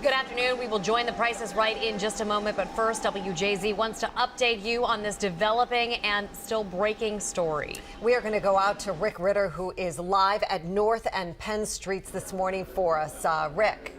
Good afternoon. We will join The Price is Right in just a moment. But first, WJZ wants to update you on this developing and still breaking story. We are going to go out to Ritter, who is live at North and Penn Streets this morning for us. Rick.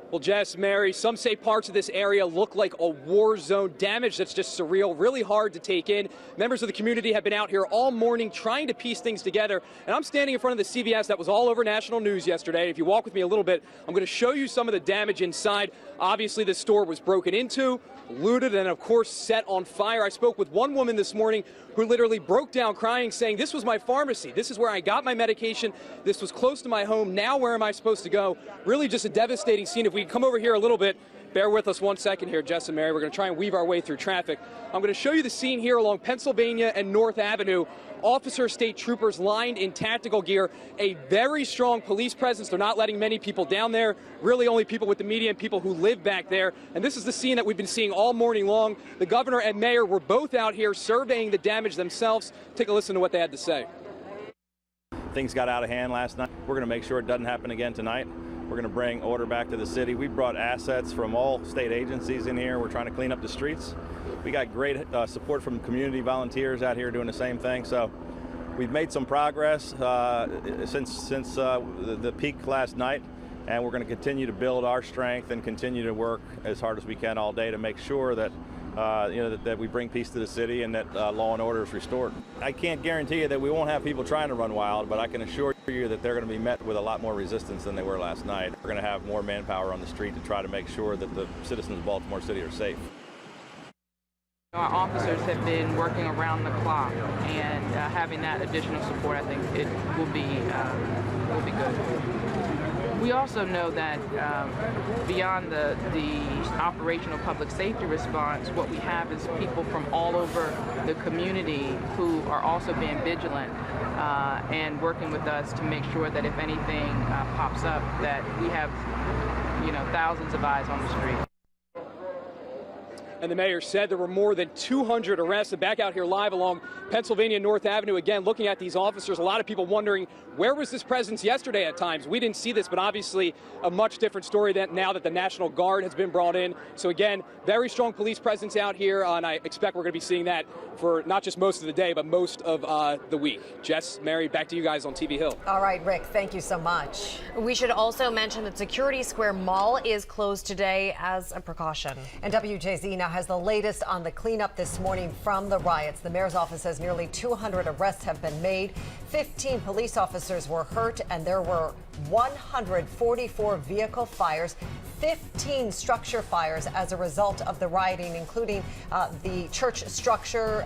Well, Jess, Mary, some say parts of this area look like a war zone. Damage that's just surreal, really hard to take in. Members of the community have been out here all morning trying to piece things together. And I'm standing in front of the CVS that was all over national news yesterday. If you walk with me a little bit, I'm going to show you some of the damage inside. Obviously, the store was broken into, looted, and of course set on fire. I spoke with one woman this morning who literally broke down crying, saying, "This was my pharmacy. This is where I got my medication. This was close to my home. Now where am I supposed to go?" Really just a devastating scene. If we come over here a little bit, bear with us 1 second here, Jess and Mary. We're going to try and weave our way through traffic. I'm going to show you the scene here along Pennsylvania and North Avenue. Officer state troopers lined in tactical gear, a very strong police presence. They're not letting many people down there, really only people with the media and people who live back there. And this is the scene that we've been seeing all morning long. The governor and mayor were both out here surveying the damage themselves. Take a listen to what they had to say. Things got out of hand last night. We're going to make sure it doesn't happen again tonight. We're going to bring order back to the city. We brought assets from all state agencies in here. We're trying to clean up the streets. We got great support from community volunteers out here doing the same thing. So we've made some progress since the peak last night, and we're going to continue to build our strength and continue to work as hard as we can all day to make sure that that we bring peace to the city and that law and order is restored. I can't guarantee you that we won't have people trying to run wild, but I can assure you that they're going to be met with a lot more resistance than they were last night. We're going to have more manpower on the street to try to make sure that the citizens of Baltimore City are safe. Our officers have been working around the clock, and having that additional support, I think it will be good. We also know that beyond the operational public safety response, what we have is people from all over the community who are also being vigilant and working with us to make sure that if anything pops up, that we have, thousands of eyes on the street. And the mayor said there were more than 200 arrests. And back out here live along Pennsylvania North Avenue, again, looking at these officers, a lot of people wondering, where was this presence yesterday at times? We didn't see this, but obviously a much different story now that the National Guard has been brought in. So again, very strong police presence out here, and I expect we're going to be seeing that for not just most of the day, but most of the week. Jess, Mary, back to you guys on TV Hill. All right, Rick, thank you so much. We should also mention that Security Square Mall is closed today as a precaution. And WJZ now has the latest on the cleanup this morning from the riots. The mayor's office says nearly 200 arrests have been made. 15 police officers were hurt, and there were 144 vehicle fires, 15 structure fires as a result of the rioting, including the church structure,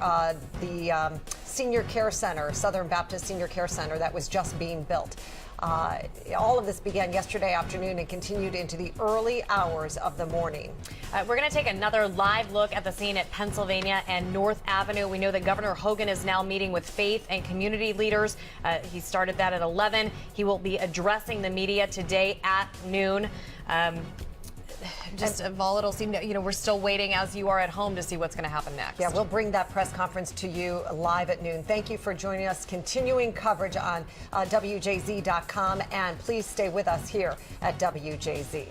the senior care center, Southern Baptist Senior Care Center that was just being built. All of this began yesterday afternoon and continued into the early hours of the morning. We're going to take another live look at the scene at Pennsylvania and North Avenue. We know that Governor Hogan is now meeting with faith and community leaders. He started that at 11. He will be addressing the media today at noon. Just a volatile scene. We're still waiting, as you are at home, to see what's going to happen next. Yeah, we'll bring that press conference to you live at noon. Thank you for joining us. Continuing coverage on WJZ.com, and please stay with us here at WJZ.